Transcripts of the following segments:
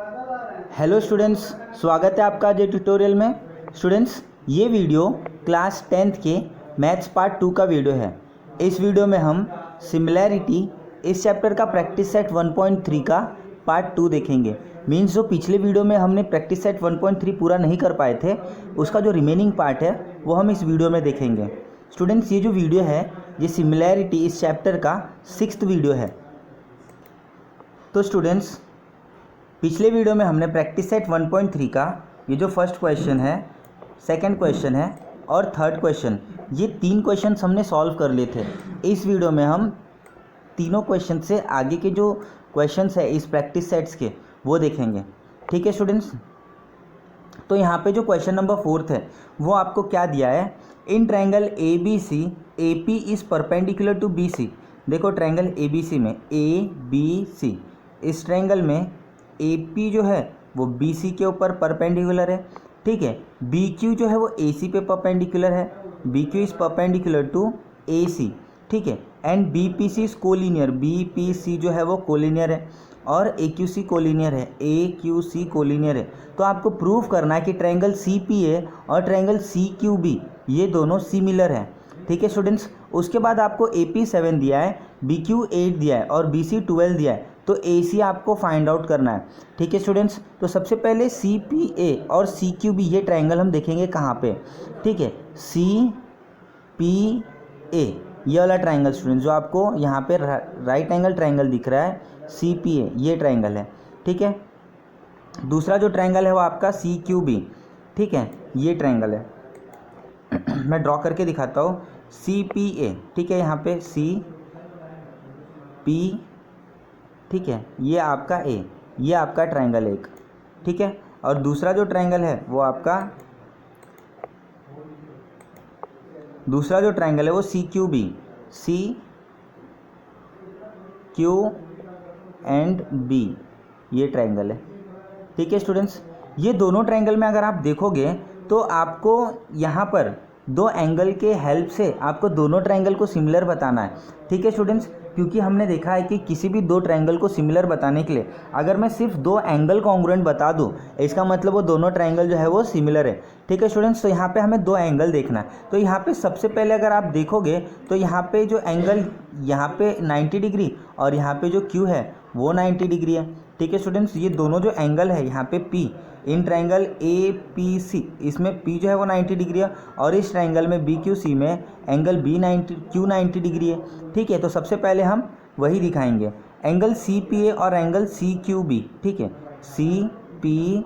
Hello students, स्वागत है आपका आज ट्यूटोरियल में। स्टूडेंट्स, ये वीडियो क्लास 10th के मैथ्स पार्ट 2 का वीडियो है। इस वीडियो में हम सिमिलैरिटी इस चैप्टर का प्रैक्टिस सेट 1.3 का पार्ट 2 देखेंगे। मीन्स जो पिछले वीडियो में हमने प्रैक्टिस सेट 1.3 पूरा नहीं कर पाए थे, उसका जो रिमेनिंग पार्ट है वो हम इस वीडियो में देखेंगे। स्टूडेंट्स, ये जो वीडियो है ये सिमिलैरिटी इस चैप्टर का 6th वीडियो है। तो स्टूडेंट्स, पिछले वीडियो में हमने प्रैक्टिस सेट 1.3 का ये जो फर्स्ट क्वेश्चन है, सेकंड क्वेश्चन है और थर्ड क्वेश्चन, ये 3 क्वेश्चन हमने सॉल्व कर लिए थे। इस वीडियो में हम तीनों क्वेश्चन से आगे के जो क्वेश्चंस है इस प्रैक्टिस सेट्स के वो देखेंगे। ठीक है स्टूडेंट्स, तो यहाँ पे जो क्वेश्चन नंबर 4 है वो आपको क्या दिया है, in triangle A B C A P is perpendicular to B C. देखो ट्रायंगल ए बी सी में ए बी सी, इस ट्रायंगल में ए पी जो है वो बी सी के ऊपर परपेंडिकुलर है। ठीक है, बी क्यू जो है वो ए सी पे परपेंडिकुलर है, B Q is perpendicular to A C. ठीक है, and B P C is collinear, B P C जो है वो कोलिनियर है और ए क्यू सी कोलिनियर है, ए क्यू सी कोलिनियर है। तो आपको प्रूव करना है कि ट्रायंगल सी पी ए और ट्रायंगल सी क्यू बी ये दोनों सिमिलर हैं। ठीक है स्टूडेंट्स, उसके बाद आपको ए पी 7 दिया है, बी क्यू 8 दिया है और बी सी 12 दिया है, तो ए सी आपको फाइंड आउट करना है। ठीक है स्टूडेंट्स, तो सबसे पहले सी पी ए और सी क्यू बी ये ट्रायंगल हम देखेंगे कहाँ पे। ठीक है, सी पी ए ये वाला ट्रायंगल स्टूडेंट्स जो आपको यहाँ पे राइट एंगल ट्रायंगल दिख रहा है, सी पी ए ये ट्रायंगल है। ठीक है, दूसरा जो ट्रायंगल है वो आपका सी क्यू बी। ठीक है, ये ट्रायंगल है मैं ड्रॉ करके दिखाता हूँ, सी पी ए। ठीक है, यहाँ पे सी पी, ठीक है, ये आपका ए, ये आपका ट्रायंगल एक। ठीक है, और दूसरा जो ट्रायंगल है वो आपका, दूसरा जो ट्रायंगल है वो C Q B, C Q and B ये ट्रायंगल है। ठीक है स्टूडेंट्स, ये दोनों ट्रायंगल में अगर आप देखोगे तो आपको यहाँ पर दो एंगल के हेल्प से आपको दोनों ट्रायंगल को सिमिलर बताना है। ठीक है स्टूडेंट्स, क्योंकि हमने देखा है कि किसी भी दो ट्रायंगल को सिमिलर बताने के लिए अगर मैं सिर्फ दो एंगल कॉन्ग्रुएंट बता दूं, इसका मतलब वो दोनों ट्रायंगल जो है वो सिमिलर है। ठीक है स्टूडेंट्स, तो यहाँ पे हमें दो एंगल देखना है। तो यहाँ पे सबसे पहले अगर आप देखोगे तो यहाँ पे जो एंगल यहाँ पे 90 डिग्री और यहाँ पे जो क्यू है वो 90 डिग्री है। ठीक है स्टूडेंट्स, ये दोनों जो एंगल है यहाँ पे P, in triangle A P C इसमें P जो है वो 90 डिग्री है और इस ट्रायंगल में बी क्यू सी में एंगल क्यू 90 डिग्री है। ठीक है, तो सबसे पहले हम वही दिखाएंगे, एंगल सी पी ए और एंगल सी क्यू बी। ठीक है, सी पी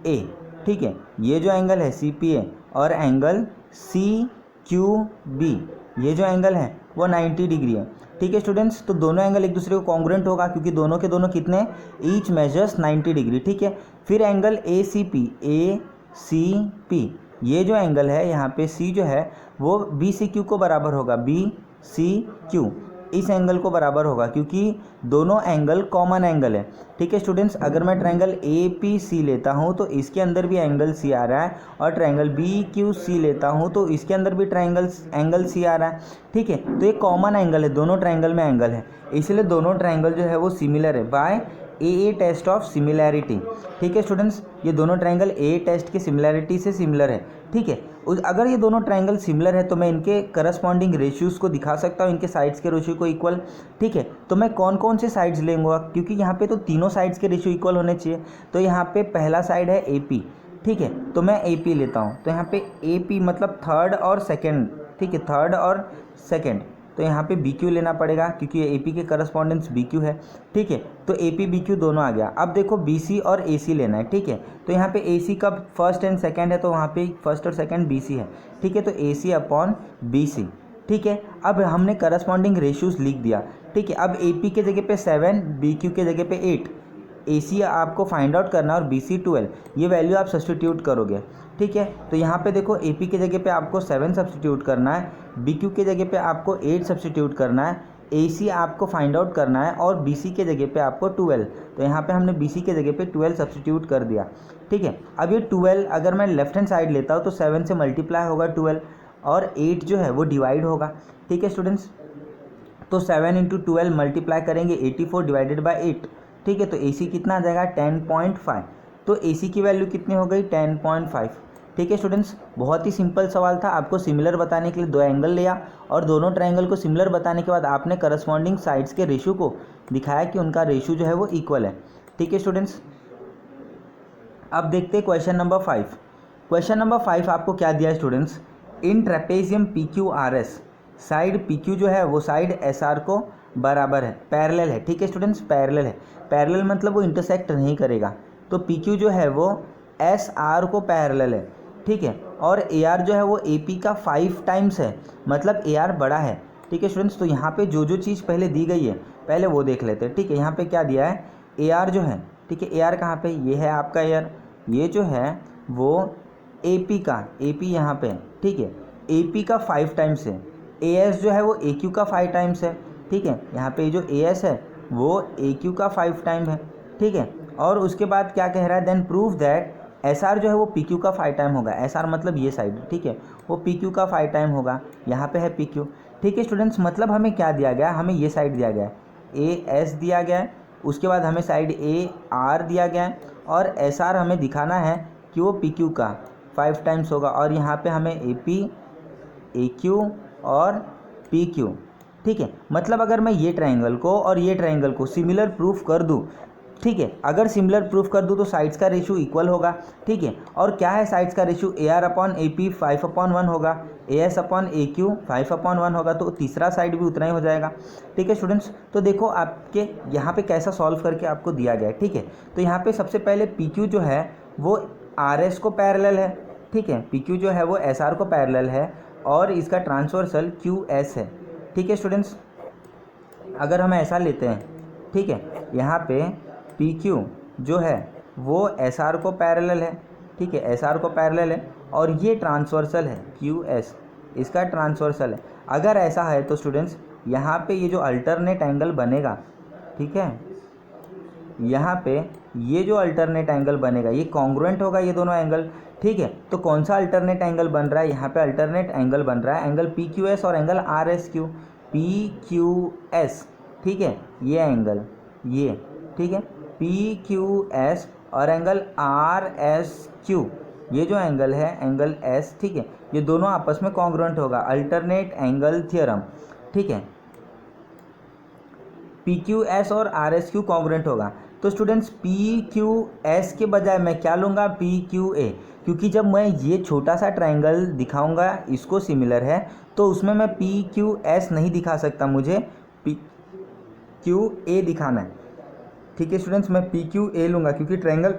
ए, ठीक है, ये जो एंगल है सी पी ए और एंगल सी क्यू बी ये जो एंगल है वो 90 डिग्री है। ठीक है स्टूडेंट्स, तो दोनों एंगल एक दूसरे को कॉन्ग्रुएंट होगा क्योंकि दोनों के दोनों कितने, ईच मेजर्स 90 डिग्री। ठीक है, फिर एंगल ए सी पी ये जो एंगल है यहाँ पे सी जो है वो बी सी क्यू को बराबर होगा, बी सी क्यू इस एंगल को बराबर होगा क्योंकि दोनों एंगल कॉमन एंगल है। ठीक है स्टूडेंट्स, अगर मैं ट्रायंगल ए पी सी लेता हूँ तो इसके अंदर भी एंगल सी आ रहा है और ट्रायंगल बी क्यू सी लेता हूँ तो इसके अंदर भी एंगल सी आ रहा है। ठीक है, तो ये कॉमन एंगल है, दोनों ट्रायंगल में एंगल है, इसलिए दोनों ट्रायंगल जो है वो सिमिलर है by a test of similarity. ठीक है स्टूडेंट्स, ये दोनों ट्रायंगल ए टेस्ट की सिमिलैरिटी से सिमिलर है। ठीक है, अगर ये दोनों ट्रायंगल सिमिलर है तो मैं इनके करस्पॉन्डिंग रेशियोज़ को दिखा सकता हूँ, इनके साइड्स के रेशियो को इक्वल। ठीक है, तो मैं कौन कौन से साइड्स लेंगे, क्योंकि यहाँ पे तो तीनों साइड्स के रेशियो इक्वल होने चाहिए। तो यहाँ पे पहला साइड है ए पी। ठीक है, तो मैं ए पी लेता हूँ, तो यहाँ पे ए पी मतलब थर्ड और सेकेंड। ठीक है, थर्ड और सेकेंड, तो यहाँ पे बी क्यू लेना पड़ेगा क्योंकि ए पी के करस्पॉन्डेंस बी क्यू है। ठीक है, तो ए पी बी क्यू दोनों आ गया। अब देखो बी सी और ए सी लेना है। ठीक है, तो यहाँ पे ए सी का फर्स्ट एंड सेकंड है तो वहाँ पे फर्स्ट और सेकंड बी सी है। ठीक है, तो ए सी अपॉन बी सी। ठीक है, अब हमने करस्पॉन्डिंग रेशियोज़ लिख दिया। ठीक है, अब ए पी के जगह पे 7, बी क्यू के जगह पे 8, ए सी आपको फाइंड आउट करना और बी सी 12, ये वैल्यू आप सब्सटीट्यूट करोगे। ठीक है, तो यहाँ पे देखो ए पी के जगह पे आपको 7 सब्सटीट्यूट करना है, बी क्यू के जगह पे आपको 8 सब्सटीट्यूट करना है, ए सी आपको फाइंड आउट करना है और बी सी के जगह पे आपको 12। तो यहाँ पे हमने बी सी के जगह पे 12 सब्सटीट्यूट कर दिया। ठीक है, अब ये 12 अगर मैं लेफ्ट हैंड साइड लेता हूँ तो 7 से मल्टीप्लाई होगा 12 और 8 जो है वो डिवाइड होगा। ठीक है स्टूडेंट्स, तो 7 × 12 मल्टीप्लाई करेंगे 84 डिवाइडेड बाई 8, ठीक है, तो AC कितना आ जाएगा 10.5, तो AC की वैल्यू कितनी हो गई 10.5। ठीक है स्टूडेंट्स, बहुत ही सिंपल सवाल था, आपको सिमिलर बताने के लिए दो एंगल लिया और दोनों ट्रायंगल को सिमिलर बताने के बाद आपने करस्पॉन्डिंग साइड्स के रेशियो को दिखाया कि उनका रेशियो जो है वो इक्वल है। ठीक है स्टूडेंट्स, अब देखते हैं क्वेश्चन नंबर 5। क्वेश्चन नंबर 5 आपको क्या दिया है स्टूडेंट्स, इन ट्रेपेजियम PQRS साइड PQ जो है वो साइड SR को बराबर है, पैरेलल है। ठीक है स्टूडेंट्स, पैरेलल है, पैरेलल मतलब वो इंटरसेक्ट नहीं करेगा, तो PQ जो है वो SR को पैरेलल है। ठीक है, और AR जो है वो AP का 5 टाइम्स है, मतलब AR बड़ा है। ठीक है स्टूडेंट्स, तो यहाँ पे जो जो चीज़ पहले दी गई है पहले वो देख लेते हैं। ठीक है, यहाँ पे क्या दिया है, AR जो है, ठीक है, AR कहाँ पे, ये है आपका AR, ये जो है वो AP का, AP यहाँ पे, ठीक है, AP का 5 टाइम्स है, AS जो है वो AQ का 5 टाइम्स है। ठीक है, यहाँ पे जो AS है वो AQ का 5 टाइम है। ठीक है, और उसके बाद क्या कह रहा है, देन प्रूव दैट SR जो है वो PQ का 5 टाइम होगा, SR मतलब ये साइड, ठीक है, वो PQ का 5 टाइम होगा, यहाँ पे है PQ। ठीक है स्टूडेंट्स, मतलब हमें क्या दिया गया, हमें ये साइड दिया गया है, AS दिया गया है, उसके बाद हमें साइड AR दिया गया है, और SR हमें दिखाना है कि वो PQ का 5 टाइम्स होगा, और यहाँ पे हमें AP, AQ और PQ। ठीक है, मतलब अगर मैं ये ट्रायंगल को और ये ट्रायंगल को सिमिलर प्रूफ कर दूँ, ठीक है, अगर सिमिलर प्रूफ कर दूँ तो साइड्स का रेशियो इक्वल होगा। ठीक है, और क्या है साइड्स का रेशियो, AR अपॉन AP 5/1 होगा, AS अपॉन AQ 5/1 होगा, तो तीसरा साइड भी उतना ही हो जाएगा। ठीक है स्टूडेंट्स, तो देखो आपके यहाँ पे कैसा सॉल्व करके आपको दिया गया है। ठीक है, तो यहाँ पे सबसे पहले PQ जो है वो RS को पैरेलल है। ठीक है, PQ जो है वो SR को पैरेलल है, और इसका ट्रांसवर्सल QS है। ठीक है स्टूडेंट्स, अगर हम ऐसा लेते हैं, ठीक है, यहाँ पे PQ जो है वो SR को पैरेलल है। ठीक है, SR को पैरेलल है, और ये ट्रांसवर्सल है QS, इसका ट्रांसवर्सल है। अगर ऐसा है तो स्टूडेंट्स यहाँ पे ये जो अल्टरनेट एंगल बनेगा, ठीक है, यहाँ पे ये जो अल्टरनेट एंगल बनेगा ये कॉन्ग्रुएंट होगा ये दोनों एंगल। ठीक है, तो कौन सा अल्टरनेट एंगल बन रहा है, यहाँ पे अल्टरनेट एंगल बन रहा है एंगल PQS और एंगल RSQ, PQS, ठीक है, ये एंगल, ये, ठीक है, PQS और एंगल RSQ, ये जो एंगल है एंगल S, ठीक है, ये दोनों आपस में कॉन्ग्रुएंट होगा, अल्टरनेट एंगल थ्योरम। ठीक है, PQS और RSQ कॉन्ग्रुएंट होगा, तो स्टूडेंट्स PQS के बजाय मैं क्या लूँगा, PQA, क्योंकि जब मैं ये छोटा सा ट्रायंगल दिखाऊंगा इसको सिमिलर है, तो उसमें मैं PQS नहीं दिखा सकता, मुझे PQA दिखाना है। ठीक है स्टूडेंट्स, मैं PQA लूँगा क्योंकि ट्रायंगल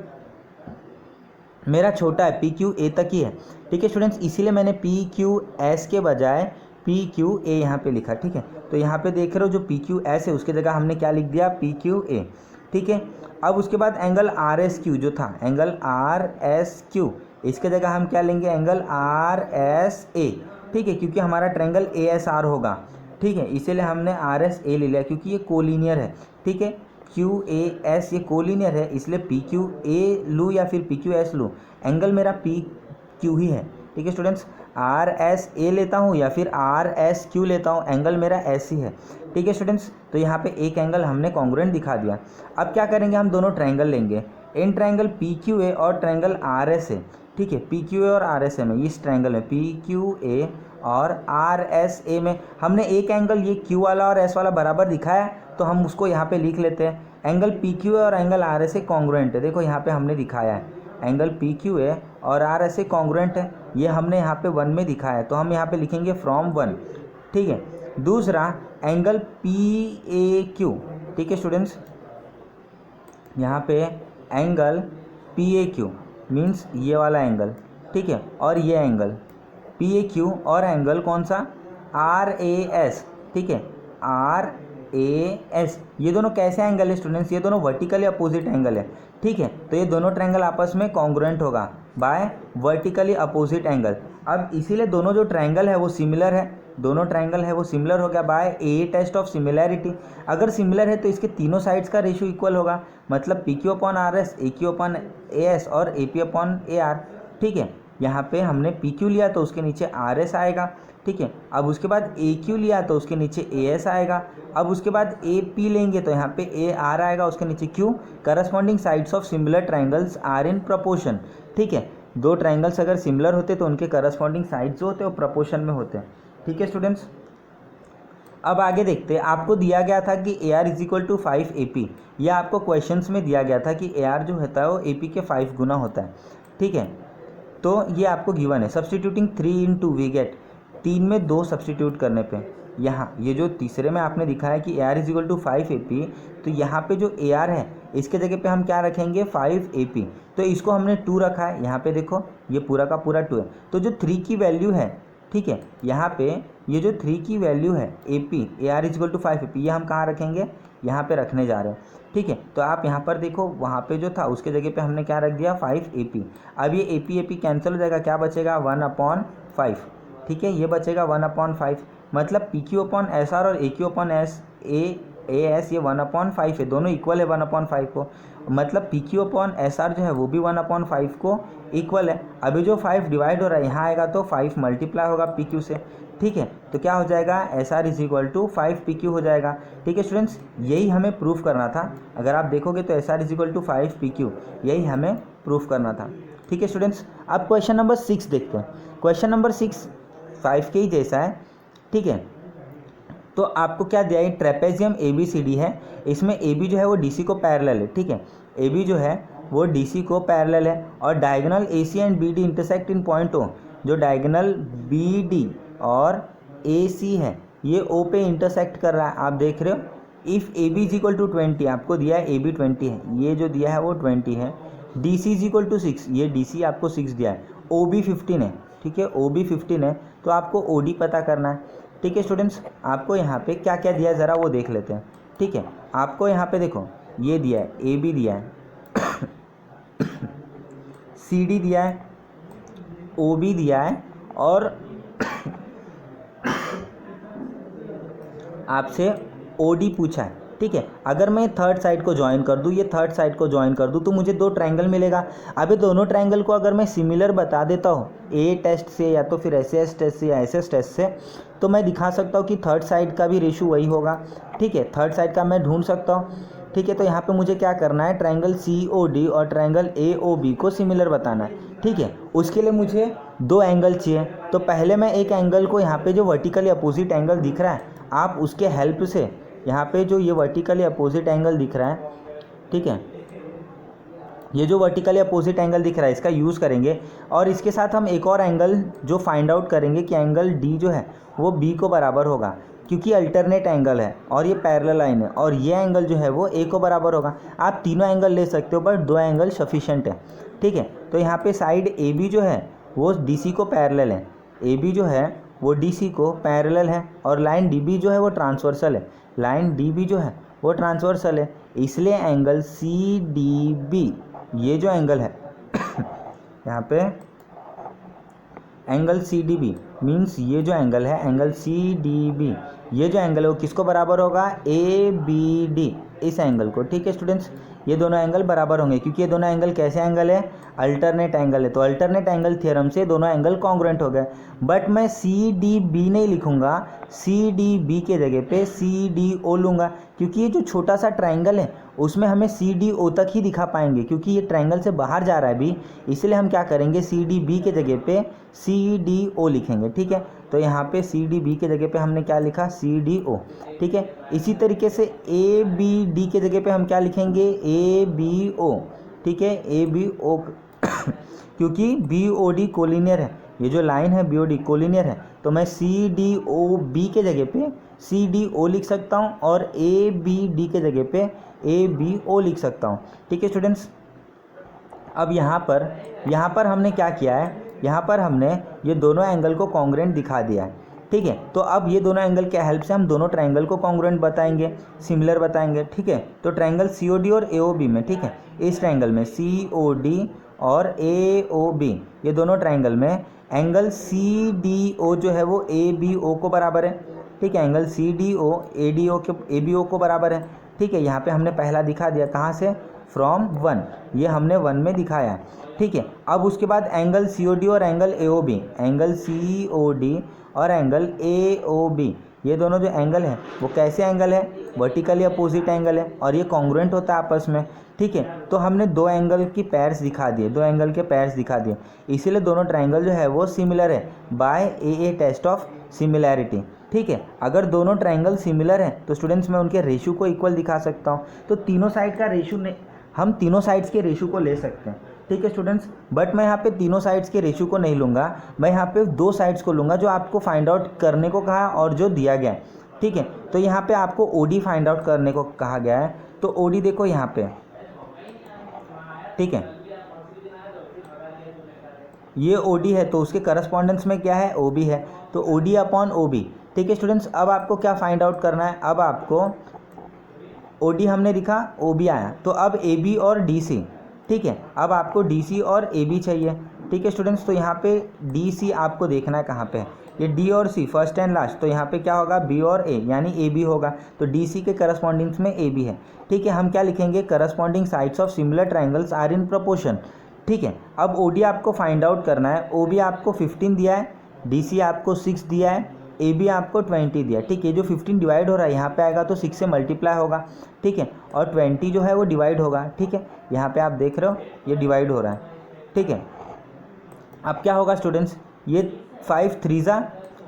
मेरा छोटा है, PQA तक ही है। ठीक है स्टूडेंट्स, इसीलिए मैंने PQS के बजाय PQA यहाँ पे लिखा। ठीक है, तो यहाँ पे देख रहे हो जो PQS है उसके जगह हमने क्या लिख दिया, PQA। ठीक है, अब उसके बाद एंगल RSQ जो था, एंगल RSQ, इसके जगह हम क्या लेंगे, एंगल RSA। ठीक है, क्योंकि हमारा ट्रायंगल ASR होगा। ठीक है, इसीलिए हमने RSA ले लिया क्योंकि ये कोलिनियर है। ठीक है, QAS ये कोलिनियर है, इसलिए PQA लूँ या फिर PQS लूँ, एंगल मेरा PQ ही है। ठीक है स्टूडेंट्स, RSA लेता हूँ या फिर RSQ लेता हूँ, एंगल मेरा S ही है। ठीक है स्टूडेंट्स, तो यहाँ पे एक एंगल हमने कॉन्ग्रुएंट दिखा दिया। अब क्या करेंगे, हम दोनों ट्रायंगल लेंगे, इन ट्रायंगल PQA और ट्रायंगल RSA। ठीक है, PQA और RSA में, इस ट्रायंगल में PQA और RSA में हमने एक एंगल ये Q वाला और S वाला बराबर दिखाया, तो हम उसको यहाँ पे लिख लेते हैं, एंगल PQA और एंगल RSA कॉन्ग्रुएंट है। देखो यहाँ पे हमने दिखाया है एंगल PQA और RSA कॉन्ग्रुएंट है, ये हमने यहाँ पे 1 में दिखाया है, तो हम यहाँ पे लिखेंगे फ्रॉम 1। ठीक है, दूसरा एंगल PAQ। ठीक है स्टूडेंट्स, यहाँ पे एंगल PAQ मीन्स ये वाला एंगल, ठीक है, और ये एंगल PAQ और एंगल कौन सा, RAS। ठीक है, RAS, ये दोनों कैसे एंगल है स्टूडेंट्स, ये दोनों वर्टिकली अपोजिट एंगल है। ठीक है, तो ये दोनों ट्रायंगल आपस में कॉन्ग्रुएंट होगा बाय वर्टिकली अपोजिट एंगल। अब इसीलिए दोनों जो ट्रायंगल है वो सिमिलर है, दोनों ट्रायंगल है वो सिमिलर हो गया by a test of similarity. अगर सिमिलर है तो इसके तीनों साइड्स का रेशियो इक्वल होगा, मतलब PQ upon RS, AQ upon AS और AP अपॉन AR। ठीक है, यहाँ पे हमने पी क्यू लिया तो उसके नीचे आर एस आएगा, ठीक है। अब उसके बाद ए क्यू लिया तो उसके नीचे ए एस आएगा। अब उसके बाद ए पी लेंगे तो यहाँ पे ए आर आएगा, उसके नीचे Q. Corresponding sides of similar triangles are in proportion, ठीक है। दो ट्राइंगल्स अगर सिमिलर होते तो उनके करस्पॉन्डिंग साइड्स जो होते हैं वो प्रपोर्शन में होते हैं, ठीक है स्टूडेंट्स। अब आगे देखते हैं, आपको दिया गया था कि A R is equal to 5 A P, यह आपको क्वेश्चंस में दिया गया था कि ए आर जो होता है वो ए पी के 5 गुना होता है, ठीक है। तो ये आपको गिवन है। सब्सटीट्यूटिंग 3 इन 2 वी गेट, 3 में 2 सब्सटीट्यूट करने पे यहाँ ये जो तीसरे में आपने दिखाया कि A R is equal to 5 A P, तो यहाँ पे जो ए आर है इसके जगह पे हम क्या रखेंगे 5 ए पी, तो इसको हमने 2 रखा है। यहाँ पे देखो ये पूरा का पूरा 2 है, तो जो 3 की वैल्यू है, ठीक है, यहाँ पे ये जो 3 की वैल्यू है A P, A R is equal to 5 A P, ये हम कहाँ रखेंगे, यहाँ पे रखने जा रहे हैं, ठीक है। तो आप यहाँ पर देखो वहाँ पे जो था उसके जगह पे हमने क्या रख दिया 5 ए पी। अब ये ए पी कैंसिल हो जाएगा, क्या बचेगा 1/5, ठीक है, ये बचेगा 1/5। मतलब P Q upon S R और A Q upon S A S ये 1/5 है, दोनों इक्वल है 1/5 को। मतलब P Q upon S R जो है वो भी 1/5 को इक्वल है। अभी जो 5 डिवाइड हो रहा है यहाँ आएगा तो 5 मल्टीप्लाई होगा पी क्यू से, ठीक है। तो क्या हो जाएगा S R is equal to 5 P Q हो जाएगा, ठीक है स्टूडेंट्स। यही हमें प्रूफ करना था। अगर आप देखोगे तो S R is equal to 5 P Q, यही हमें प्रूफ करना था, ठीक है स्टूडेंट्स। अब क्वेश्चन नंबर 6 देखते हैं। क्वेश्चन नंबर 6 5 के ही जैसा है, ठीक है। तो आपको क्या दिया है, trapezium A B C D है। इसमें ए बी जो है वो डी सी को पैरेलल है, ठीक है। ए बी जो है वो डी सी को पैरेलल है और diagonal A C and B D intersect in point O. जो डायगोनल बी डी और ए सी है ये ओ पे इंटरसेक्ट कर रहा है, आप देख रहे हो। If A B is equal to 20, आपको दिया है ए बी 20 है, ये जो दिया है वो 20 है। D C is equal to 6, ये डी सी आपको 6 दिया है। ओ बी 15 है, ठीक है, ओ बी 15 है। तो आपको ओ डी पता करना है, ठीक है स्टूडेंट्स। आपको यहाँ पे क्या क्या दिया है ज़रा वो देख लेते हैं, ठीक है। आपको यहाँ पे देखो ये दिया है, ए बी दिया है सी डी दिया है, ओ बी दिया है और आपसे ओ डी पूछा है, ठीक है। अगर मैं थर्ड साइड को ज्वाइन कर दूँ, ये थर्ड साइड को ज्वाइन कर दूँ तो मुझे 2 ट्रायंगल मिलेगा। अभी दोनों ट्रायंगल को अगर मैं सिमिलर बता देता हूँ ए टेस्ट से या तो फिर एस एस टेस्ट से या एस एस टेस्ट से, तो मैं दिखा सकता हूँ कि थर्ड साइड का भी रेशो वही होगा, ठीक है। थर्ड साइड का मैं ढूंढ सकता हूँ, ठीक है। तो यहाँ पे मुझे क्या करना है, ट्रायंगल सी ओ डी और ट्रायंगल ए ओ बी को सिमिलर बताना है, ठीक है। उसके लिए मुझे 2 एंगल चाहिए। तो पहले मैं एक एंगल को यहाँ पे जो वर्टिकली अपोजिट एंगल दिख रहा है, आप उसके हेल्प से यहाँ पे जो ये वर्टिकली अपोजिट एंगल दिख रहा है, ठीक है, ये जो वर्टिकली अपोजिट एंगल दिख रहा है इसका यूज़ करेंगे। और इसके साथ हम एक और एंगल जो फाइंड आउट करेंगे कि एंगल डी जो है वो बी को बराबर होगा, क्योंकि अल्टरनेट एंगल है और ये पैरेलल लाइन है, और ये एंगल जो है वो ए को बराबर होगा। आप तीनों एंगल ले सकते हो बट 2 एंगल सफिशेंट है, ठीक है। तो यहाँ पे साइड ए बी जो है वो डी सी को पैरेलल है, ए बी जो है वो डी सी को पैरेलल है, और लाइन डी बी जो है वो ट्रांसवर्सल है, लाइन डी बी जो है वो ट्रांसवर्सल है। इसलिए एंगल सी डी बी, ये जो एंगल है यहाँ पे angle C D B means ये जो एंगल है एंगल सी डी बी, ये जो एंगल है वो किसको बराबर होगा, ए बी डी, इस एंगल को, ठीक है स्टूडेंट्स। ये दोनों एंगल बराबर होंगे क्योंकि ये दोनों एंगल कैसे एंगल है, अल्टरनेट एंगल है। तो अल्टरनेट एंगल थ्योरम से दोनों एंगल कॉन्ग्रुएंट हो गए। बट मैं सी डी बी नहीं लिखूंगा, सी डी बी के जगह पे सी डी ओ लूँगा, क्योंकि ये जो छोटा सा ट्राइंगल है उसमें हमें सी डी ओ तक ही दिखा पाएंगे, क्योंकि ये ट्राइंगल से बाहर जा रहा है भी, इसलिए हम क्या करेंगे सी डी बी के जगह पे सी डी ओ लिखेंगे, ठीक है। तो यहाँ पे सी डी बी के जगह पे हमने क्या लिखा, सी डी ओ, ठीक है। इसी तरीके से ए बी डी के जगह पे हम क्या लिखेंगे, ए बी ओ, ठीक है, ए बी ओ क्योंकि बी ओ डी कोलिनियर है, ये जो लाइन है बी ओ डी कोलिनियर है। तो मैं सी डी ओ बी के जगह पे सी डी ओ लिख सकता हूँ और ए बी डी के जगह पे ए बी ओ लिख सकता हूँ, ठीक है स्टूडेंट्स। अब यहाँ पर हमने क्या किया है, यहाँ पर हमने ये दोनों एंगल को कॉन्ग्रुएंट दिखा दिया है, ठीक है। तो अब ये दोनों एंगल के हेल्प से हम दोनों ट्रायंगल को कॉन्ग्रुएंट बताएंगे, सिमिलर बताएंगे, ठीक है। तो ट्रायंगल सी ओ डी और ए ओ बी में, ठीक है, इस ट्रायंगल में सी ओ डी और ए ओ बी, ये दोनों ट्रायंगल में एंगल सी डी ओ जो है वो ए बी ओ को बराबर है, ठीक है। Angle C D O A D O के ए बी ओ को बराबर है, ठीक है। यहाँ पे हमने पहला दिखा दिया, कहाँ से, फ्रॉम 1, ये हमने 1 में दिखाया है, ठीक है। अब उसके बाद एंगल COD और एंगल AOB, एंगल COD और एंगल AOB, ये दोनों जो एंगल है वो कैसे एंगल है, वर्टिकली अपोजिट एंगल है और ये कॉन्ग्रुएंट होता है आपस में, ठीक है। तो हमने दो एंगल की पेयर्स दिखा दिए, दो एंगल के पेयर्स दिखा दिए, इसीलिए दोनों ट्रायंगल जो है वो सिमिलर है by AA test of similarity, ठीक है। अगर दोनों ट्रायंगल सिमिलर हैं तो स्टूडेंट्स मैं उनके रेशियो को इक्वल दिखा सकता हूँ, तो तीनों साइड का रेशियो नहीं, हम तीनों साइड्स के रेशियो को ले सकते हैं, ठीक है स्टूडेंट्स। बट मैं यहाँ पे तीनों साइड्स के रेशियो को नहीं लूँगा, मैं यहाँ पे दो साइड्स को लूँगा जो आपको फाइंड आउट करने को कहा और जो दिया गया है, ठीक है। तो यहाँ पे आपको OD फाइंड आउट करने को कहा गया है, तो OD देखो यहाँ पे, ठीक है, ये OD है तो उसके करस्पॉन्डेंस में क्या है, OB है, तो OD अपॉन OB, ठीक है स्टूडेंट्स। अब आपको क्या फाइंड आउट करना है, अब आपको OD हमने लिखा, OB आया, तो अब AB और DC, ठीक है, अब आपको DC और AB चाहिए, ठीक है स्टूडेंट्स। तो यहाँ पे DC आपको देखना है कहाँ पे है, ये D और C फर्स्ट एंड लास्ट, तो यहाँ पे क्या होगा, B और A यानी AB होगा, तो DC के करस्पॉन्डिंग्स में AB है, ठीक है। हम क्या लिखेंगे, corresponding sides of similar triangles are in proportion, ठीक है। अब OD आपको फाइंड आउट करना है, OB आपको 15 दिया है, DC आपको 6 दिया है, AB आपको 20 दिया, ठीक है। जो 15 डिवाइड हो रहा है यहाँ पे आएगा तो 6 से मल्टीप्लाई होगा, ठीक है, और 20 जो है वो डिवाइड होगा, ठीक है। यहाँ पे आप देख रहे हो ये डिवाइड हो रहा है, ठीक है। अब क्या होगा स्टूडेंट्स, ये 5 3 ज़ा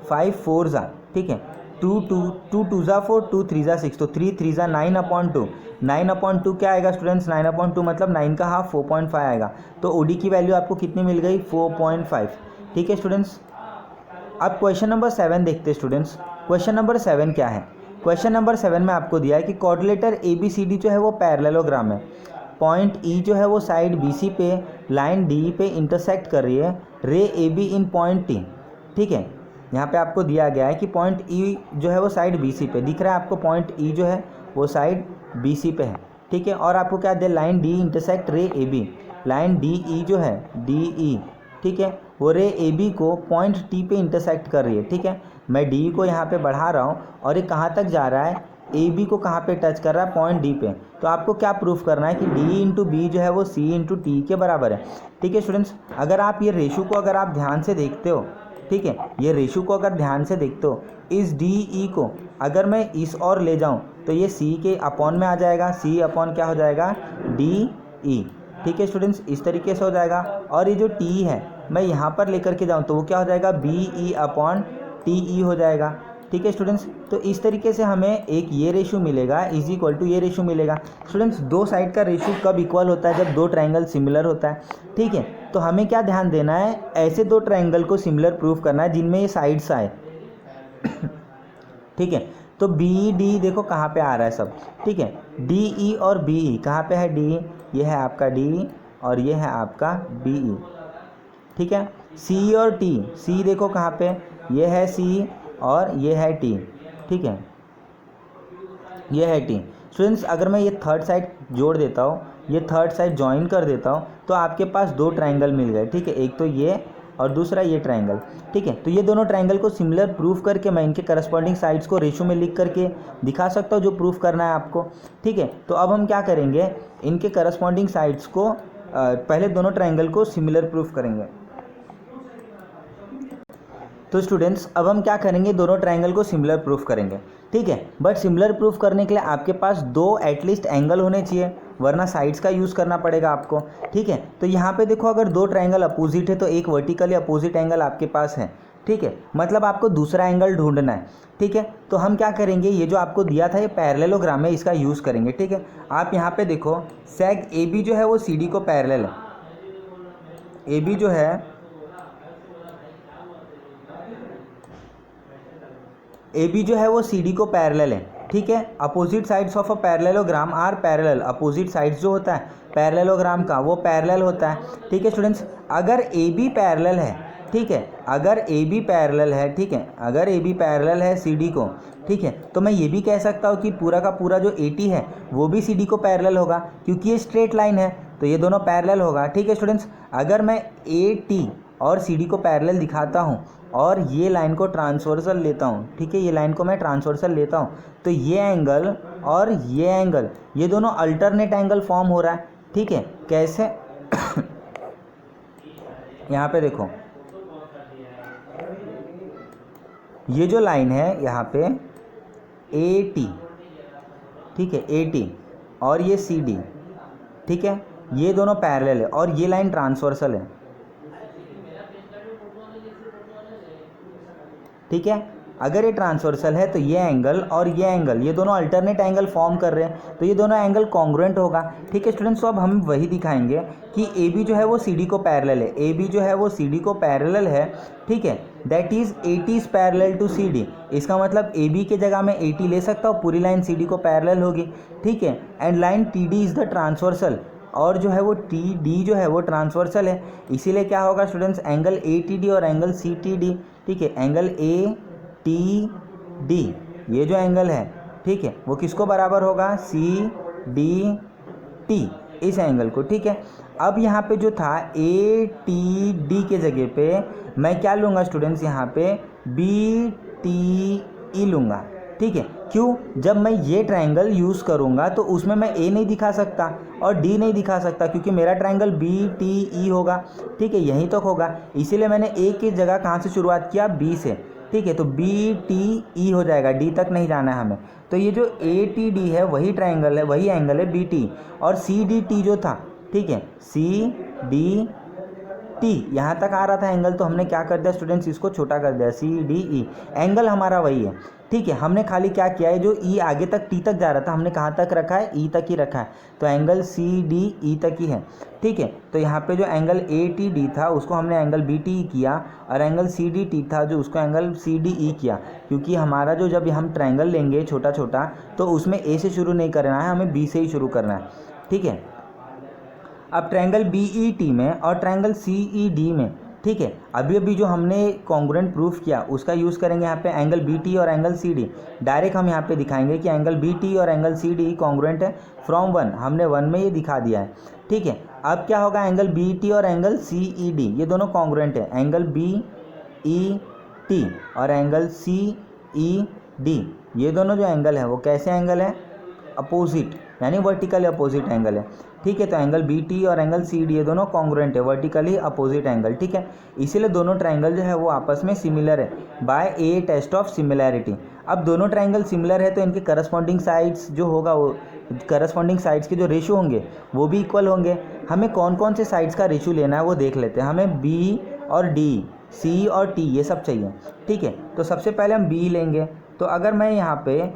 5 4 ज़ा, ठीक है, 2 2 ज़ा 4 2 3 ज़ा 6, तो 3 3 ज़ा 9/2, 9/2 क्या आएगा स्टूडेंट्स, 9/2 मतलब 9 का हाफ 4.5 आएगा, तो OD की वैल्यू आपको कितनी मिल गई, 4.5, ठीक है स्टूडेंट्स। अब क्वेश्चन नंबर 7 देखते हैं स्टूडेंट्स। क्वेश्चन नंबर 7 क्या है, क्वेश्चन नंबर 7 में आपको दिया है कि क्वाड्रिलेटर ABCD जो है वो पैरेललोग्राम है, पॉइंट E जो है वो साइड BC पे लाइन DE पे इंटरसेक्ट कर रही है, रे AB इन पॉइंट T, ठीक है। यहाँ पे आपको दिया गया है कि पॉइंट E जो है वो साइड BC पे दिख रहा है आपको, पॉइंट E जो है वो साइड BC पे है, ठीक है। और आपको क्या दिया, लाइन DE इंटरसेक्ट रे AB, लाइन DE जो है DE, ठीक है, वो रे AB को पॉइंट T पे इंटरसेक्ट कर रही है, ठीक है। मैं DE को यहाँ पे बढ़ा रहा हूँ और ये कहाँ तक जा रहा है, AB को कहाँ पे टच कर रहा है, पॉइंट D पे। तो आपको क्या प्रूफ करना है कि DE इंटू B जो है वो C इंटू T के बराबर है, ठीक है स्टूडेंट्स। अगर आप ये रेशो को अगर आप ध्यान से देखते हो, ठीक है, ये रेशो को अगर ध्यान से देखते हो, इस DE को अगर मैं इस और ले जाऊँ तो ये C के अपॉन में आ जाएगा, C अपॉन क्या हो जाएगा, DE, ठीक है स्टूडेंट्स, इस तरीके से हो जाएगा। और ये जो T है मैं यहाँ पर लेकर के जाऊँ तो वो क्या हो जाएगा, BE अपॉन TE हो जाएगा, ठीक है स्टूडेंट्स। तो इस तरीके से हमें एक ये रेशो मिलेगा इज इक्वल टू ये रेशो मिलेगा। स्टूडेंट्स दो साइड का रेशो कब इक्वल होता है, जब दो ट्रायंगल सिमिलर होता है, ठीक है। तो हमें क्या ध्यान देना है, ऐसे दो ट्रायंगल को सिमिलर प्रूफ करना है जिनमें ये साइड्स आए ठीक है। तो BD देखो कहाँ पे आ रहा है सब, ठीक है, DE और BE कहाँ पे है, DE ये है आपका DE और ये है आपका BE, ठीक है। C और T, C देखो कहाँ पे, ये है C और ये है T, ठीक है, ये है T। स्टूडेंट्स अगर मैं ये थर्ड साइड जोड़ देता हूँ, ये थर्ड साइड ज्वाइन कर देता हूँ तो आपके पास दो ट्रायंगल मिल गए, ठीक है, एक तो ये और दूसरा ये ट्रायंगल, ठीक है। तो ये दोनों ट्रायंगल को सिमिलर प्रूफ करके मैं इनके करस्पॉन्डिंग साइड्स को रेशो में लिख करके दिखा सकता हूँ जो प्रूफ करना है आपको, ठीक है। तो अब हम क्या करेंगे, इनके करस्पॉन्डिंग साइड्स को पहले दोनों ट्रायंगल को सिमिलर प्रूफ करेंगे। तो स्टूडेंट्स अब हम क्या करेंगे, दोनों ट्रायंगल को सिमिलर प्रूफ करेंगे, ठीक है। बट सिमिलर प्रूफ करने के लिए आपके पास दो एटलीस्ट एंगल होने चाहिए, वरना साइड्स का यूज़ करना पड़ेगा आपको, ठीक है। तो यहाँ पे देखो अगर दो ट्रायंगल अपोजिट है तो एक वर्टिकली अपोजिट एंगल आपके पास है, ठीक है, मतलब आपको दूसरा एंगल ढूंढना है, ठीक है। तो हम क्या करेंगे, ये जो आपको दिया था ये पैरेललोग्राम है, इसका यूज़ करेंगे, ठीक है। आप यहाँ पे देखो सेग AB जो है वो CD को पैरेलल है, AB जो है AB जो है वो CD को पैरेलल है, ठीक है। Opposite sides of a parallelogram are parallel, opposite sides जो होता है पैरेललोग्राम का वो पैरेलल होता है, ठीक है स्टूडेंट्स। अगर AB पैरेलल है, ठीक है, अगर AB पैरेलल है, ठीक है, अगर AB पैरेलल है CD को, ठीक है, तो मैं ये भी कह सकता हूँ कि पूरा का पूरा जो AT है वो भी CD को पैरेलल होगा, क्योंकि ये स्ट्रेट लाइन है तो ये दोनों पैरेलल होगा, ठीक है स्टूडेंट्स। अगर मैं AT और CD को पैरेलल दिखाता हूँ और ये लाइन को ट्रांसवर्सल लेता हूँ, ठीक है, ये लाइन को मैं ट्रांसवर्सल लेता हूँ, तो ये एंगल और ये एंगल ये दोनों अल्टरनेट एंगल फॉर्म हो रहा है, ठीक है, कैसे यहाँ पे देखो, ये जो लाइन है यहाँ पे AT, ठीक है, AT और ये CD, ठीक है, ये दोनों पैरेलल है और ये लाइन ट्रांसवर्सल है, ठीक है। अगर ये ट्रांसवर्सल है तो ये एंगल और ये एंगल, ये दोनों अल्टरनेट एंगल फॉर्म कर रहे हैं, तो ये दोनों एंगल कॉन्ग्रुएंट होगा, ठीक है स्टूडेंट्स। तो अब हम वही दिखाएंगे कि AB जो है वो CD को पैरेलल है, AB जो है वो CD को पैरेलल है, ठीक है, that is AT is parallel to CD। इसका मतलब AB के जगह में AT ले सकता हूँ, पूरी लाइन CD को पैरेलल होगी, ठीक है। And line TD is the transversal, और जो है वो TD जो है वो ट्रांसवर्सल है, इसीलिए क्या होगा स्टूडेंट्स, एंगल ATD और एंगल CTD, ठीक है, एंगल ATD ये जो एंगल है, ठीक है, वो किसको बराबर होगा, CDT, इस एंगल को, ठीक है। अब यहाँ पे जो था ATD के जगह पे मैं क्या लूँगा स्टूडेंट्स, यहाँ पे BTE लूँगा, ठीक है। क्यों, जब मैं ये ट्रायंगल यूज़ करूँगा तो उसमें मैं A नहीं दिखा सकता और D नहीं दिखा सकता, क्योंकि मेरा ट्रायंगल BTE होगा, ठीक है, यहीं तक होगा, इसीलिए मैंने A की जगह कहाँ से शुरुआत किया, B से, ठीक है, तो BTE हो जाएगा, D तक नहीं जाना है हमें। तो ये जो ATD है वही ट्रायंगल है, वही एंगल है BT, और CDT जो था, ठीक है, CDT यहाँ तक आ रहा था एंगल, तो हमने क्या कर दिया स्टूडेंट्स, इसको छोटा कर दिया, CDE, एंगल हमारा वही है, ठीक है। हमने खाली क्या किया है, जो E आगे तक T तक जा रहा था हमने कहाँ तक रखा है, E तक ही रखा है, तो एंगल CDE तक ही है, ठीक है। तो यहाँ पे जो एंगल ATD था उसको हमने एंगल BTE किया, और एंगल CDT था जो उसको एंगल CDE किया, क्योंकि हमारा जो जब हम ट्रायंगल लेंगे छोटा छोटा तो उसमें A से शुरू नहीं करना है, हमें B से ही शुरू करना है, ठीक है। अब ट्रायंगल BET में और ट्रायंगल CED में, ठीक है, अभी अभी जो हमने कॉन्ग्रुएंट प्रूफ किया उसका यूज़ करेंगे यहाँ पे एंगल BT और एंगल CD। डायरेक्ट हम यहाँ पे दिखाएंगे कि एंगल BT और एंगल CD कॉन्ग्रुएंट है फ्रॉम 1, हमने 1 में ये दिखा दिया है, ठीक है। अब क्या होगा, एंगल BT और एंगल CED ये दोनों कॉन्ग्रुएंट है, एंगल BET और एंगल CED ये दोनों जो एंगल है वो कैसे एंगल है, अपोजिट, यानी वर्टिकली अपोजिट एंगल है, ठीक है। तो एंगल BT और एंगल CD ये दोनों कॉन्ग्रुएंट है, वर्टिकली अपोजिट एंगल, ठीक है। इसीलिए दोनों ट्रायंगल जो है वो आपस में सिमिलर है by a test of similarity. अब दोनों ट्रायंगल सिमिलर है तो इनके करस्पॉन्डिंग साइड्स जो होगा, वो करस्पॉन्डिंग साइड्स के जो रेशियो होंगे वो भी इक्वल होंगे। हमें कौन कौन से साइड्स का रेशियो लेना है वो देख लेते हैं। हमें B और D, C और T ये सब चाहिए, ठीक है। तो सबसे पहले हम B लेंगे, तो अगर मैं यहाँ पे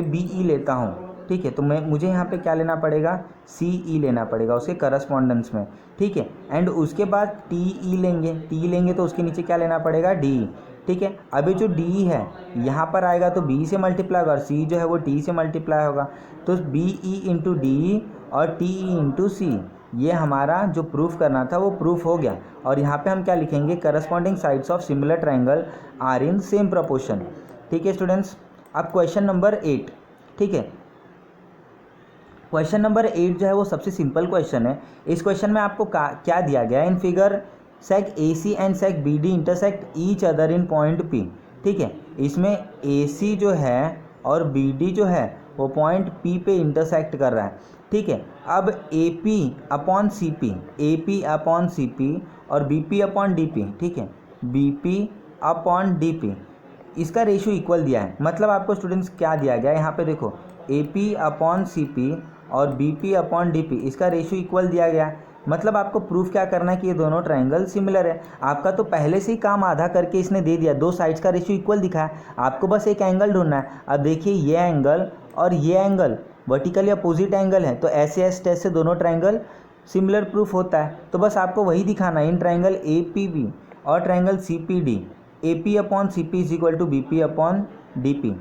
BE लेता हूँ, ठीक है, तो मुझे यहाँ पे क्या लेना पड़ेगा, CE लेना पड़ेगा उसके करस्पॉन्डेंस में, ठीक है। एंड उसके बाद TE लेंगे तो उसके नीचे क्या लेना पड़ेगा, DE, ठीक है। अभी जो DE है यहाँ पर आएगा तो B से मल्टीप्लाई होगा और C जो है वो T से मल्टीप्लाई होगा, तो BE इंटू DE और TE इंटू C, ये हमारा जो प्रूफ करना था वो प्रूफ हो गया। और यहाँ पे हम क्या लिखेंगे, corresponding sides of similar triangle are in same proportion, ठीक है स्टूडेंट्स। अब क्वेश्चन नंबर 8, ठीक है, क्वेश्चन नंबर 8 जो है वो सबसे सिंपल क्वेश्चन है। इस क्वेश्चन में आपको क्या दिया गया है, in figure seg AC and seg BD intersect each other in point P, ठीक है। इसमें AC जो है और BD जो है वो पॉइंट P पे इंटरसेक्ट कर रहा है, ठीक है। अब AP अपॉन CP और BP अपॉन DP, ठीक है, BP अपॉन DP, इसका रेशियो इक्वल दिया है। मतलब आपको स्टूडेंट्स क्या दिया गया है, यहाँ पे देखो AP अपॉन CP और BP अपॉन DP, इसका रेशियो इक्वल दिया गया है। मतलब आपको प्रूफ क्या करना है कि ये दोनों ट्रायंगल सिमिलर है। आपका तो पहले से ही काम आधा करके इसने दे दिया, दो साइड्स का रेशियो इक्वल दिखाया, आपको बस एक एंगल ढूंढना है। अब देखिए ये एंगल और ये एंगल वर्टिकली अपोजिट एंगल है, तो ऐसे टेस्ट से दोनों ट्रायंगल सिमिलर प्रूफ होता है। तो बस आपको वही दिखाना है, इन ट्रायंगल APB और triangle CPD, AP upon CP is equal to BP upon DP,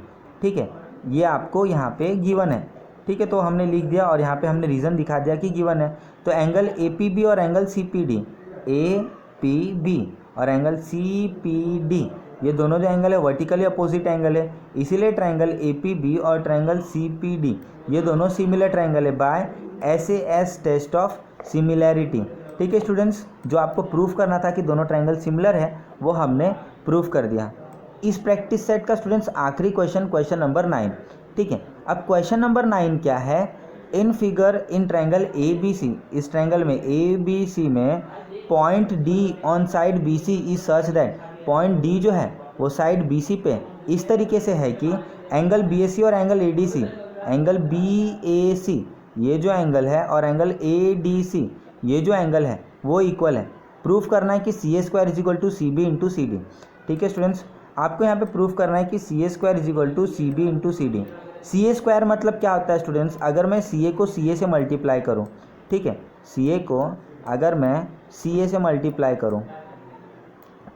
ठीक है, ये आपको यहाँ पे गिवन है, ठीक है। तो हमने लिख दिया और यहाँ पे हमने रीज़न दिखा दिया कि गिवन है। तो एंगल APB और एंगल CPD, APB और एंगल CPD ये दोनों जो एंगल है वर्टिकली अपोजिट एंगल है, इसीलिए ट्रायंगल APB और ट्रायंगल CPD ये दोनों सिमिलर ट्रायंगल है by SAS test of similarity, ठीक है स्टूडेंट्स। जो आपको प्रूफ करना था कि दोनों ट्रायंगल सिमिलर है वो हमने प्रूफ कर दिया। इस प्रैक्टिस सेट का स्टूडेंट्स आखिरी क्वेश्चन, क्वेश्चन नंबर 9, ठीक है। अब क्वेश्चन नंबर 9 क्या है in figure in triangle A B C, इस ट्रायंगल में ए बी सी में point D on side B C is such that, point D जो है वो साइड बी सी पे इस तरीके से है कि एंगल बी ए सी और angle A D C, angle B A C ये जो एंगल है और एंगल ए डी सी ये जो एंगल है वो इक्वल है। प्रूफ करना है कि C A square is equal to C B into C D. ठीक है स्टूडेंट्स, आपको यहाँ पे प्रूफ करना है कि C A square is equal to C B into C D. C A square मतलब क्या होता है स्टूडेंट्स, अगर मैं सी ए को सी ए से मल्टीप्लाई करूँ, ठीक है, सी ए को अगर मैं सी ए से मल्टीप्लाई करूँ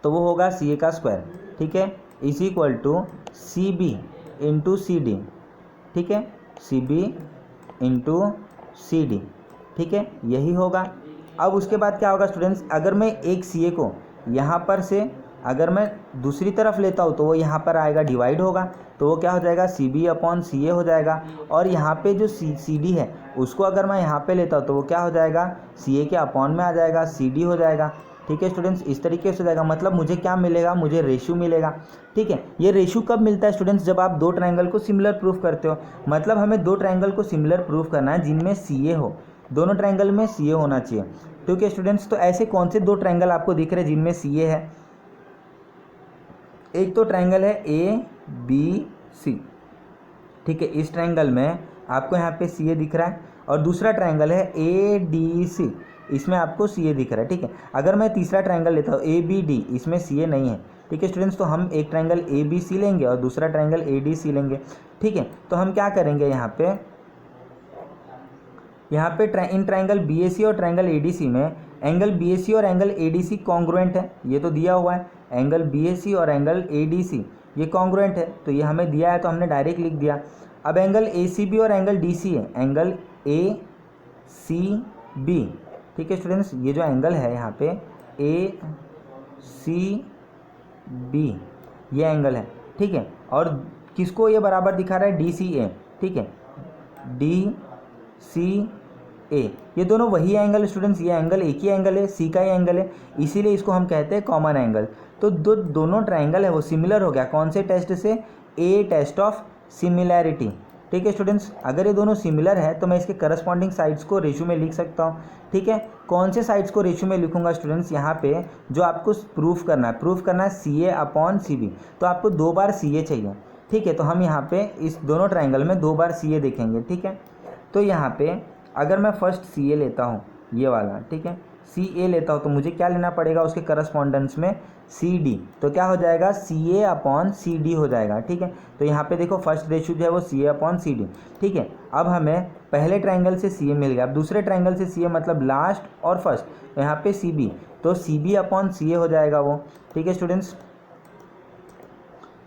तो वो होगा सी ए का स्क्वायर, ठीक है, is equal to C B into C D, ठीक है, C B into C D, ठीक है, यही होगा। अब उसके बाद क्या होगा स्टूडेंट्स, अगर मैं एक सी ए को यहाँ पर से अगर मैं दूसरी तरफ लेता हूँ तो वो यहाँ पर आएगा, डिवाइड होगा, तो वो क्या हो जाएगा, सी बी अपॉन सी ए हो जाएगा। और यहाँ पे जो सी डी है उसको अगर मैं यहाँ पे लेता हूँ तो वो क्या हो जाएगा, सी ए के अपॉन में आ जाएगा, सी डी हो जाएगा। ठीक है स्टूडेंट्स, इस तरीके से हो जाएगा। मतलब मुझे क्या मिलेगा, मुझे रेशियो मिलेगा। ठीक है, ये रेशियो कब मिलता है स्टूडेंट्स, जब आप दो ट्रायंगल को सिमिलर प्रूफ करते हो। मतलब हमें दो ट्रायंगल को सिमिलर प्रूफ करना है जिनमें सी ए हो, दोनों ट्रायंगल में सी ए होना चाहिए। ठीक है स्टूडेंट्स, तो ऐसे कौन से दो ट्रायंगल आपको दिख रहे हैं जिनमें सी ए है। एक तो ट्रायंगल है ए बी सी, ठीक है, इस ट्रायंगल में आपको यहाँ पे सी ए दिख रहा है। और दूसरा ट्रायंगल है ए डी सी, इसमें आपको सी ए दिख रहा है। ठीक है, अगर मैं तीसरा ट्रायंगल लेता हूँ ए बी डी, इसमें सी ए नहीं है। ठीक है स्टूडेंट्स, तो हम एक ट्रायंगल ए बी सी लेंगे और दूसरा ट्रायंगल ए डी सी लेंगे। ठीक है, तो हम क्या करेंगे यहाँ पे in triangle B A C और ट्रायंगल ए डी सी में एंगल बी ए सी और angle A D C congruent है, ये तो दिया हुआ है। एंगल बी ए सी और एंगल ए डी सी ये कॉन्ग्रुएंट है, तो ये हमें दिया है तो हमने डायरेक्ट लिख दिया। अब एंगल ए सी बी और एंगल डी सी है, एंगल ए सी बी। ठीक है स्टूडेंट्स, ये जो एंगल है यहाँ पे ए सी बी ये एंगल है। ठीक है, और किसको ये बराबर दिखा रहा है, डी सी ए। ठीक है, डी सी ए, ये दोनों वही एंगल स्टूडेंट्स, ये एंगल एक ही एंगल है, सी का ही एंगल है, इसीलिए इसको हम कहते हैं कॉमन एंगल। तो दोनों ट्रायंगल है वो सिमिलर हो गया, कौन से टेस्ट से, ए टेस्ट ऑफ सिमिलैरिटी। ठीक है स्टूडेंट्स, अगर ये दोनों सिमिलर है तो मैं इसके करस्पॉन्डिंग साइड्स को रेशियो में लिख सकता हूँ। ठीक है, कौन से साइड्स को रेशियो में लिखूंगा स्टूडेंट्स, यहाँ पे जो आपको प्रूफ करना है सी ए अपॉन सी बी, तो आपको दो बार सी ए चाहिए। ठीक है, तो हम यहाँ पे इस दोनों ट्रायंगल में दो बार सी ए देखेंगे। ठीक है, तो यहाँ पे अगर मैं फर्स्ट सी ए लेता हूँ ये वाला, ठीक है, सी ए लेता हूँ तो मुझे क्या लेना पड़ेगा उसके करस्पॉन्डेंस में, सी डी, तो क्या हो जाएगा, सी ए अपॉन सी डी हो जाएगा। ठीक है, तो यहाँ पे देखो फर्स्ट रेशियो जो है वो सी ए अपॉन सी डी। ठीक है, अब हमें पहले ट्रायंगल से सी ए मिल गया, अब दूसरे ट्रायंगल से सी ए मतलब लास्ट और फर्स्ट, तो यहाँ पे सी बी, तो सी बी अपॉन सी ए हो जाएगा वो। ठीक है स्टूडेंट्स,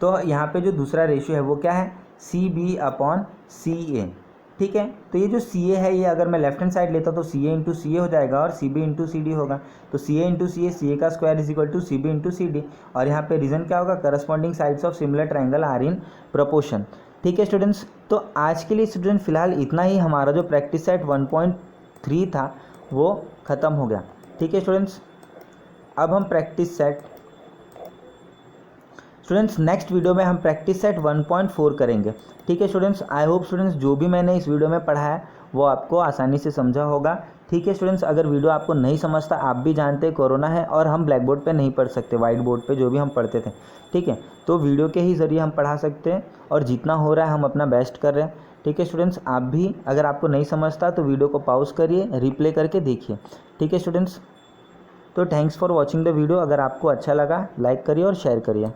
तो यहाँ पे जो दूसरा रेशियो है वो क्या है, सी बी अपॉन सी ए। ठीक है, तो ये जो सी ए है ये अगर मैं लेफ्ट हैंड साइड लेता तो सी ए इंटू सी ए हो जाएगा और C B into C D होगा। तो C A into C A का square is equal to C B into C D. और यहाँ पे रीजन क्या होगा, corresponding sides of similar triangle are in proportion. ठीक है स्टूडेंट्स, तो आज के लिए स्टूडेंट फिलहाल इतना ही। हमारा जो प्रैक्टिस सेट 1.3 था वो ख़त्म हो गया। ठीक है स्टूडेंट्स, अब हम प्रैक्टिस सेट नेक्स्ट वीडियो में हम प्रैक्टिस सेट 1.4 करेंगे। ठीक है स्टूडेंट्स, आई होप स्टूडेंट्स जो भी मैंने इस वीडियो में पढ़ा है वो आपको आसानी से समझा होगा। ठीक है स्टूडेंट्स, अगर वीडियो आपको नहीं समझता, आप भी जानते हैं कोरोना है और हम ब्लैक बोर्ड पे नहीं पढ़ सकते, वाइट बोर्ड पे जो भी हम पढ़ते थे। ठीक है, तो वीडियो के ही ज़रिए हम पढ़ा सकते हैं और जितना हो रहा है हम अपना बेस्ट कर रहे हैं। ठीक है स्टूडेंट्स, आप भी अगर आपको नहीं समझता तो वीडियो को पॉज करिए, रिप्ले करके देखिए। ठीक है स्टूडेंट्स, तो thanks for watching the video. अगर आपको अच्छा लगा लाइक करिए और शेयर करिए।